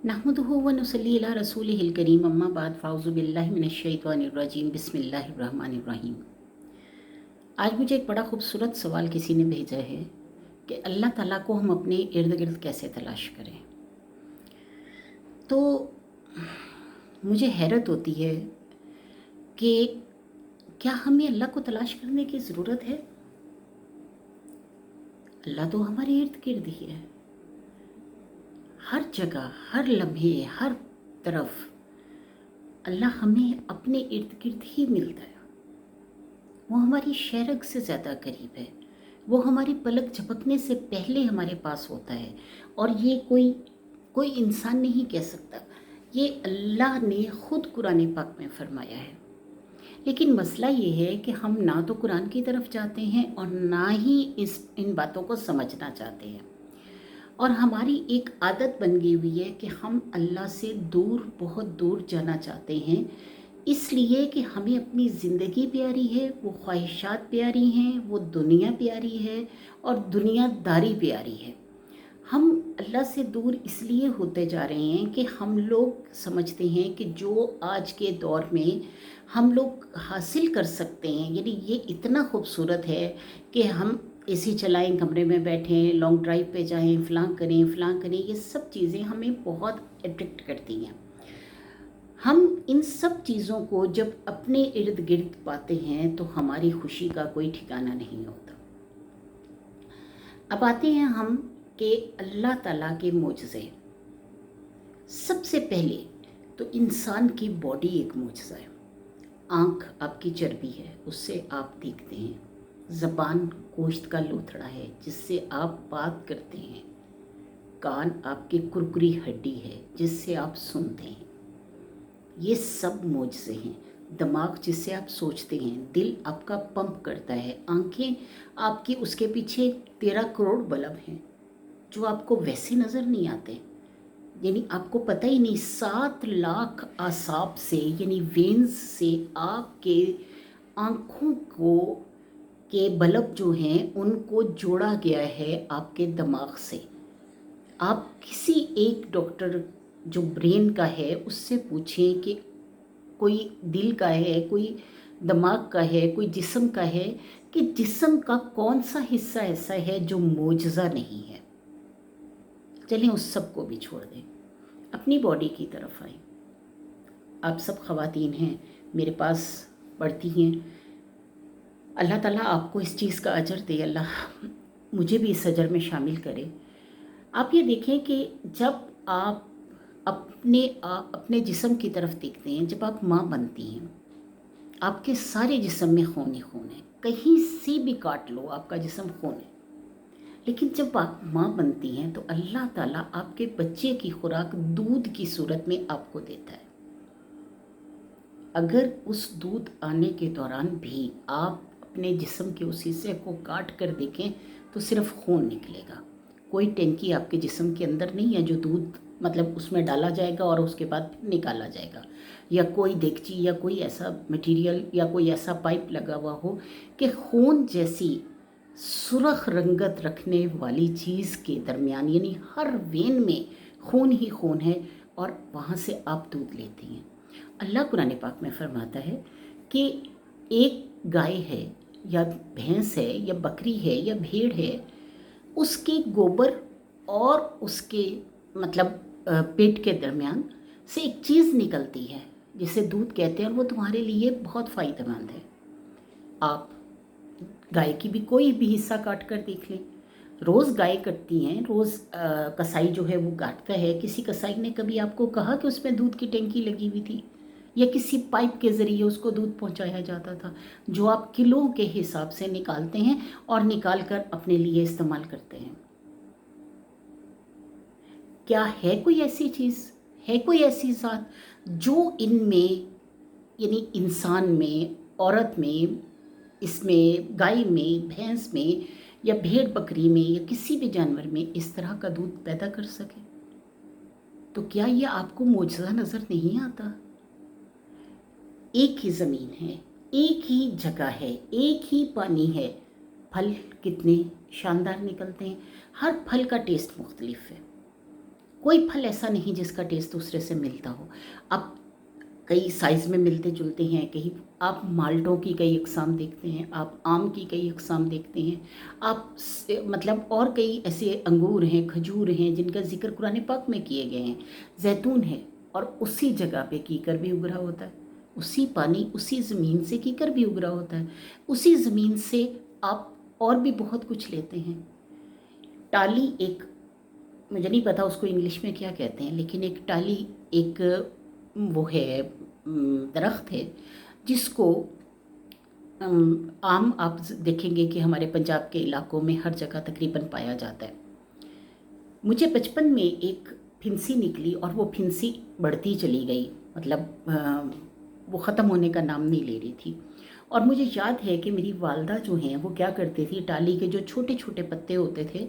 नहमदुहु व नुसल्ली अला रसूलिहिल करीम अम्मा बाद फ़ाउज़ु बिल्लाहि मिनश शैतानिर रजीम बिस्मिल्लाहिर रहमानिर रहीम। आज मुझे एक बड़ा खूबसूरत सवाल किसी ने भेजा है कि अल्लाह ताला को हम अपने इर्द गिर्द कैसे तलाश करें। तो मुझे हैरत होती है कि क्या हमें अल्लाह को तलाश करने की ज़रूरत है। अल्लाह तो हमारे इर्द गिर्द ही है, हर जगह, हर लम्हे, हर तरफ अल्लाह हमें अपने इर्द गिर्द ही मिलता है। वो हमारी शहरग से ज़्यादा करीब है, वो हमारी पलक झपकने से पहले हमारे पास होता है। और ये कोई कोई इंसान नहीं कह सकता, ये अल्लाह ने ख़ुद कुरान पाक में फ़रमाया है। लेकिन मसला ये है कि हम ना तो कुरान की तरफ जाते हैं और ना ही इन बातों को समझना चाहते हैं। और हमारी एक आदत बन गई हुई है कि हम अल्लाह से दूर, बहुत दूर जाना चाहते हैं, इसलिए कि हमें अपनी ज़िंदगी प्यारी है, वो ख्वाहिशात प्यारी हैं, वो दुनिया प्यारी है और दुनियादारी प्यारी है। हम अल्लाह से दूर इसलिए होते जा रहे हैं कि हम लोग समझते हैं कि जो आज के दौर में हम लोग हासिल कर सकते हैं, यानी ये इतना खूबसूरत है कि हम एसी चलाएं, कमरे में बैठें, लॉन्ग ड्राइव पे जाएं, फ़लाँ करें, ये सब चीज़ें हमें बहुत अट्रैक्ट करती हैं। हम इन सब चीज़ों को जब अपने इर्द गिर्द पाते हैं तो हमारी खुशी का कोई ठिकाना नहीं होता। अब आते हैं हम कि अल्लाह ताला के मोजज़े। सबसे पहले तो इंसान की बॉडी एक मोजज़ा है। आँख आपकी चर्बी है, उससे आप देखते हैं। ज़बान गोश्त का लोथड़ा है जिससे आप बात करते हैं। कान आपकी कुरकुरी हड्डी है जिससे आप सुनते हैं। ये सब मोजज़े हैं। दिमाग जिससे आप सोचते हैं, दिल आपका पंप करता है, आंखें आपकी, उसके पीछे 13 करोड़ बल्ब हैं जो आपको वैसे नज़र नहीं आते। यानी आपको पता ही नहीं, 7 लाख आसाब से यानी वेन्स से आपके आँखों को के बल्ब जो हैं उनको जोड़ा गया है आपके दिमाग से। आप किसी एक डॉक्टर जो ब्रेन का है उससे पूछें कि कोई दिल का है, कोई दिमाग का है, कोई जिस्म का है, कि जिस्म का कौन सा हिस्सा ऐसा है जो मोजज़ा नहीं है। चलें उस सब को भी छोड़ दें, अपनी बॉडी की तरफ आएं। आप सब ख़वातीन हैं, मेरे पास पढ़ती हैं। अल्लाह ताला आपको इस चीज़ का अजर दे, अल्लाह मुझे भी इस अजर में शामिल करे। आप ये देखें कि जब आप अपने जिस्म की तरफ देखते हैं, जब आप माँ बनती हैं, आपके सारे जिस्म में खून ही खून है, कहीं से भी काट लो आपका जिस्म खून है। लेकिन जब आप माँ बनती हैं तो अल्लाह ताला आपके बच्चे की खुराक दूध की सूरत में आपको देता है। अगर उस दूध आने के दौरान भी आप अपने जिस्म के उस हिस्से को काट कर देखें तो सिर्फ खून निकलेगा। कोई टैंकी आपके जिस्म के अंदर नहीं है जो दूध मतलब उसमें डाला जाएगा और उसके बाद फिर निकाला जाएगा, या कोई देगची या कोई ऐसा मटेरियल या कोई ऐसा पाइप लगा हुआ हो कि खून जैसी सुर्ख रंगत रखने वाली चीज़ के दरमियान, यानी हर वेन में खून ही खून है और वहाँ से आप दूध लेती हैं। अल्लाह कुरान पाक में फरमाता है कि एक गाय है या भैंस है या बकरी है या भेड़ है, उसके गोबर और उसके मतलब पेट के दरमियान से एक चीज़ निकलती है जिसे दूध कहते हैं और वो तुम्हारे लिए बहुत फ़ायदेमंद है। आप गाय की भी कोई भी हिस्सा काट कर देख लें, रोज़ गाय कटती हैं, रोज़ कसाई जो है वो काटता है। किसी कसाई ने कभी आपको कहा कि उसमें दूध की टंकी लगी हुई थी या किसी पाइप के ज़रिए उसको दूध पहुंचाया जाता था, जो आप किलो के हिसाब से निकालते हैं और निकाल कर अपने लिए इस्तेमाल करते हैं। क्या है कोई ऐसी चीज़, है कोई ऐसी ज़ात जो इनमें, यानी इंसान में, औरत में, इसमें गाय में, भैंस में या भेड़ बकरी में या किसी भी जानवर में इस तरह का दूध पैदा कर सके? तो क्या ये आपको मोजज़ा नज़र नहीं आता? एक ही ज़मीन है, एक ही जगह है, एक ही पानी है, फल कितने शानदार निकलते हैं। हर फल का टेस्ट मुख्तलिफ है। कोई फल ऐसा नहीं जिसका टेस्ट दूसरे से मिलता हो। अब कई साइज़ में मिलते जुलते हैं, कहीं आप माल्टों की कई अक़साम देखते हैं, आप आम की कई अक़साम देखते हैं, आप मतलब और कई ऐसे अंगूर हैं, खजूर हैं जिनका ज़िक्र कुरान पाक में किए गए हैं, जैतून है, और उसी जगह पे कीकर भी उग रहा होता है, उसी पानी उसी ज़मीन से कीकर भी उग रहा होता है, उसी ज़मीन से आप और भी बहुत कुछ लेते हैं। टाली एक, मुझे नहीं पता उसको इंग्लिश में क्या कहते हैं, लेकिन एक टाली एक वो है, दरख्त है जिसको आम आप देखेंगे कि हमारे पंजाब के इलाकों में हर जगह तकरीबन पाया जाता है। मुझे बचपन में एक फिंसी निकली और वो फिंसी बढ़ती चली गई, मतलब वो ख़त्म होने का नाम नहीं ले रही थी। और मुझे याद है कि मेरी वालदा जो हैं वो क्या करती थी, टाली के जो छोटे छोटे पत्ते होते थे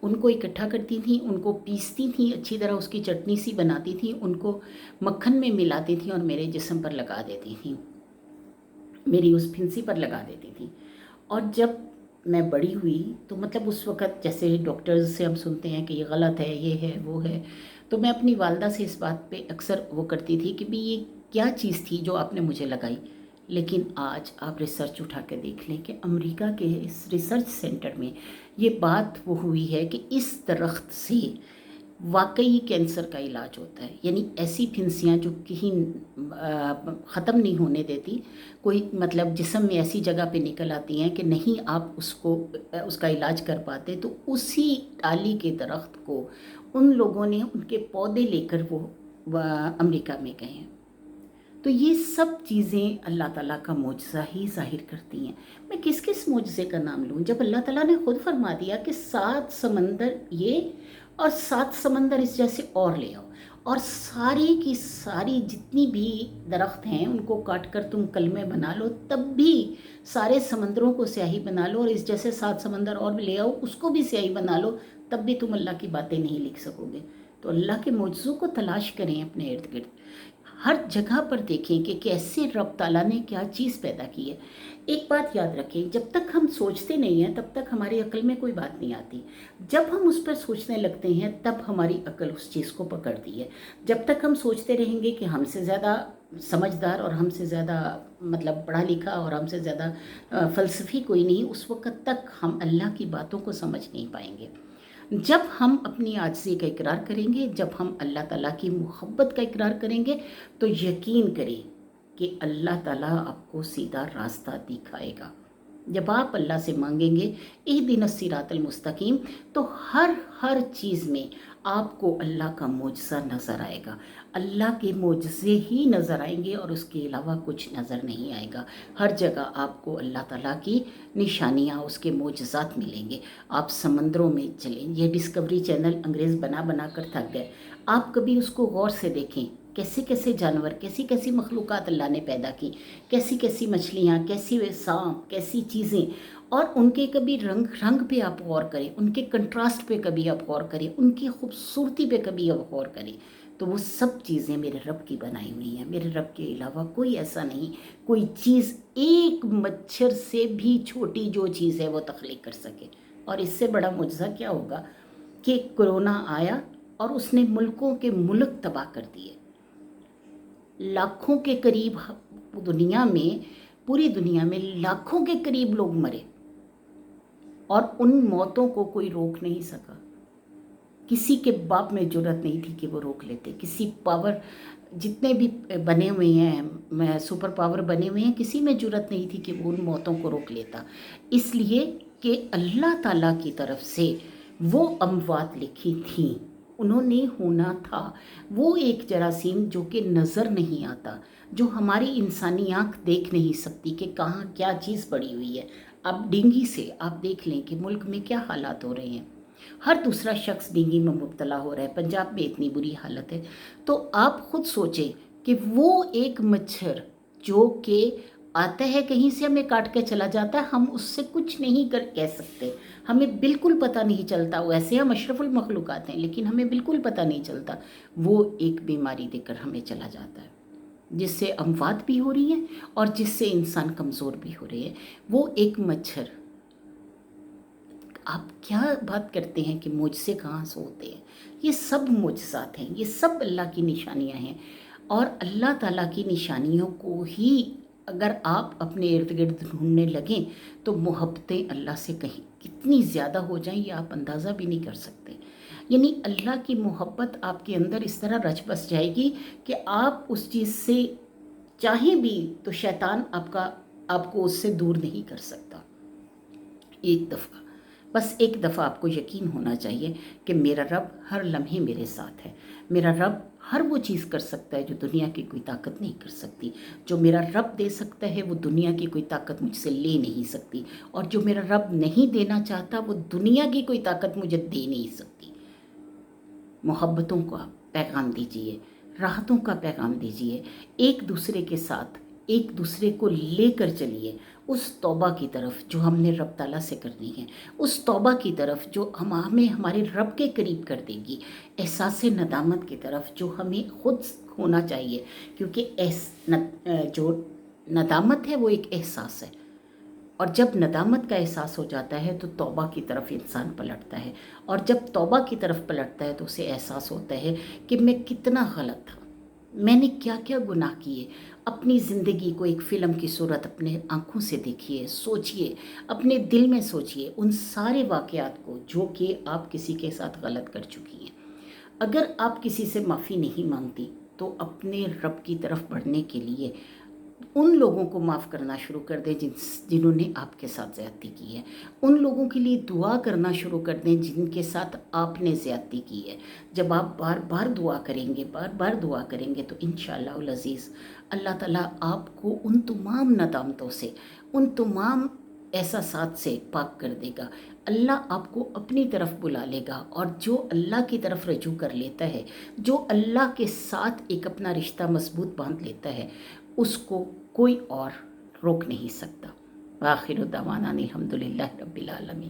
उनको इकट्ठा करती थी, उनको पीसती थी, अच्छी तरह उसकी चटनी सी बनाती थी, उनको मक्खन में मिलाती थी और मेरे जिस्म पर लगा देती थी, मेरी उस फिंसी पर लगा देती थी। और जब मैं बड़ी हुई तो मतलब उस वक़्त जैसे डॉक्टर्स से हम सुनते हैं कि ये गलत है, ये है, वो है, तो मैं अपनी वालदा से इस बात पे अक्सर वो करती थी कि भाई ये क्या चीज़ थी जो आपने मुझे लगाई। लेकिन आज आप रिसर्च उठा के देख लें कि अमेरिका के इस रिसर्च सेंटर में ये बात वो हुई है कि इस दरख्त से वाकई कैंसर का इलाज होता है। यानी ऐसी फिंसियाँ जो कहीं ख़त्म नहीं होने देती, कोई मतलब जिस्म में ऐसी जगह पे निकल आती हैं कि नहीं आप उसको उसका इलाज कर पाते, तो उसी टाली के दरख्त को उन लोगों ने उनके पौधे लेकर वो अमेरिका में गए हैं। तो ये सब चीज़ें अल्लाह ताला का मौजज़ा ही ज़ाहिर करती हैं। मैं किस किस मौजज़े का नाम लूँ, जब अल्लाह ताला ने ख़ुद फरमा दिया कि 7 समंदर ये और 7 समंदर इस जैसे और ले आओ, और सारी की सारी जितनी भी दरख्त हैं उनको काट कर तुम कलमे बना लो, तब भी सारे समंदरों को स्याही बना लो, और इस जैसे 7 समंदर और ले आओ उसको भी स्याही बना लो, तब भी तुम अल्लाह की बातें नहीं लिख सकोगे। तो अल्लाह के मौजज़ों को तलाश करें अपने इर्द गिर्द, हर जगह पर देखें कि कैसे रब ताला ने क्या चीज़ पैदा की है। एक बात याद रखें, जब तक हम सोचते नहीं हैं तब तक हमारी अक्ल में कोई बात नहीं आती। जब हम उस पर सोचने लगते हैं तब हमारी अक्ल उस चीज़ को पकड़ती है। जब तक हम सोचते रहेंगे कि हमसे ज़्यादा समझदार और हमसे ज़्यादा मतलब पढ़ा लिखा और हमसे ज़्यादा फ़लसफ़ी कोई नहीं, उस वक़्त तक हम अल्लाह की बातों को समझ नहीं पाएंगे। जब हम अपनी आजिज़ी का इकरार करेंगे, जब हम अल्लाह ताला की मोहब्बत का इकरार करेंगे, तो यकीन करें कि अल्लाह ताला आपको सीधा रास्ता दिखाएगा। जब आप अल्लाह से मांगेंगे इहदिनस सिरातल मुस्तकीम, तो हर चीज़ में आपको अल्लाह का मौजज़ा नज़र आएगा। अल्लाह के मौजज़े ही नज़र आएंगे और उसके अलावा कुछ नज़र नहीं आएगा। हर जगह आपको अल्लाह ताला की निशानियाँ, उसके मौजज़ात मिलेंगे। आप समंदरों में चलें, ये डिस्कवरी चैनल अंग्रेज़ बना बना कर थक गए, आप कभी उसको गौर से देखें, कैसे कैसे जानवर, कैसी कैसी मखलूक़ात अल्लाह ने पैदा की, कैसी कैसी मछलियाँ, कैसी वे सांप, कैसी चीज़ें, और उनके कभी रंग पे आप गौर करें, उनके कंट्रास्ट पे कभी आप गौर करें, उनकी खूबसूरती पे कभी आप गौर करें, तो वो सब चीज़ें मेरे रब की बनाई हुई हैं। मेरे रब के अलावा कोई ऐसा नहीं, कोई चीज़ एक मच्छर से भी छोटी जो चीज़ है वो तख्लीक कर सके। और इससे बड़ा मुआज़ा क्या होगा कि कोरोना आया और उसने मुल्कों के मुल्क तबाह कर दिए। लाखों के करीब दुनिया में, पूरी दुनिया में लाखों के करीब लोग मरे, और उन मौतों को कोई रोक नहीं सका। किसी के बाप में जुर्रत नहीं थी कि वो रोक लेते। किसी पावर, जितने भी बने हुए हैं सुपर पावर बने हुए हैं, किसी में जुर्रत नहीं थी कि वो उन मौतों को रोक लेता, इसलिए कि अल्लाह ताला की तरफ से वो अमवात लिखी थी, उन्होंने होना था। वो एक जरासीम जो कि नज़र नहीं आता, जो हमारी इंसानी आँख देख नहीं सकती कि कहाँ क्या चीज़ पड़ी हुई है। अब डेंगू से आप देख लें कि मुल्क में क्या हालात हो रहे हैं, हर दूसरा शख्स डेंगू में मुब्तला हो रहा है, पंजाब में इतनी बुरी हालत है। तो आप खुद सोचें कि वो एक मच्छर जो कि आता है कहीं से, हमें काट के चला जाता है, हम उससे कुछ नहीं कह सकते, हमें बिल्कुल पता नहीं चलता। वैसे हम अशरफुल मखलूक़ात हैं, लेकिन हमें बिल्कुल पता नहीं चलता। वो एक बीमारी देकर हमें चला जाता है, जिससे अमवात भी हो रही हैं और जिससे इंसान कमज़ोर भी हो रहे हैं। वो एक मच्छर, आप क्या बात करते हैं कि मुझसे कहाँ से होते हैं, یہ سب معجزات ہیں، یہ سب اللہ کی نشانیاں ہیں، اور اللہ تعالیٰ کی نشانیوں کو ہی اگر آپ اپنے ارد گرد ڈھونڈنے لگیں تو محبتیں اللہ سے کہیں کتنی زیادہ ہو جائیں یہ آپ اندازہ بھی نہیں کر سکتے۔ یعنی اللہ کی محبت آپ کے اندر اس طرح رچ بس جائے گی کہ آپ اس چیز سے چاہیں بھی تو شیطان آپ کو اس سے دور نہیں کر سکتا۔ ایک دفعہ، بس ایک دفعہ آپ کو یقین ہونا چاہیے کہ میرا رب ہر لمحے میرے ساتھ ہے، میرا رب ہر وہ چیز کر سکتا ہے جو دنیا کی کوئی طاقت نہیں کر سکتی، جو میرا رب دے سکتا ہے وہ دنیا کی کوئی طاقت مجھ سے لے نہیں سکتی، اور جو میرا رب نہیں دینا چاہتا وہ دنیا کی کوئی طاقت مجھے دے نہیں سکتی۔ محبتوں کا پیغام دیجیے، راحتوں کا پیغام دیجیے، ایک دوسرے کے ساتھ ایک دوسرے کو لے کر چلیے اس توبہ کی طرف جو ہم نے رب تعالیٰ سے کرنی ہے، اس توبہ کی طرف جو ہمیں ہمارے رب کے قریب کر دے گی، احساس ندامت کی طرف جو ہمیں خود ہونا چاہیے، کیونکہ جو ندامت ہے وہ ایک احساس ہے، اور جب ندامت کا احساس ہو جاتا ہے تو توبہ کی طرف انسان پلٹتا ہے، اور جب توبہ کی طرف پلٹتا ہے تو اسے احساس ہوتا ہے کہ میں کتنا غلط تھا، میں نے کیا کیا گناہ کیے۔ اپنی زندگی کو ایک فلم کی صورت اپنے آنکھوں سے دیکھیے، سوچئے، اپنے دل میں سوچئے ان سارے واقعات کو جو کہ آپ کسی کے ساتھ غلط کر چکی ہیں۔ اگر آپ کسی سے معافی نہیں مانگتی تو اپنے رب کی طرف بڑھنے کے لیے ان لوگوں کو معاف کرنا شروع کر دیں جنہوں نے آپ کے ساتھ زیادتی کی ہے، ان لوگوں کے لیے دعا کرنا شروع کر دیں جن کے ساتھ آپ نے زیادتی کی ہے۔ جب آپ بار بار دعا کریں گے تو انشاءاللہ العزیز اللہ تعالیٰ آپ کو ان تمام ندامتوں سے، ان تمام احساسات سے پاک کر دے گا۔ اللہ آپ کو اپنی طرف بلا لے گا، اور جو اللہ کی طرف رجوع کر لیتا ہے، جو اللہ کے ساتھ ایک اپنا رشتہ مضبوط باندھ لیتا ہے، اس کو کوئی اور روک نہیں سکتا۔ وآخر دعوانا الحمدللہ رب العالمین۔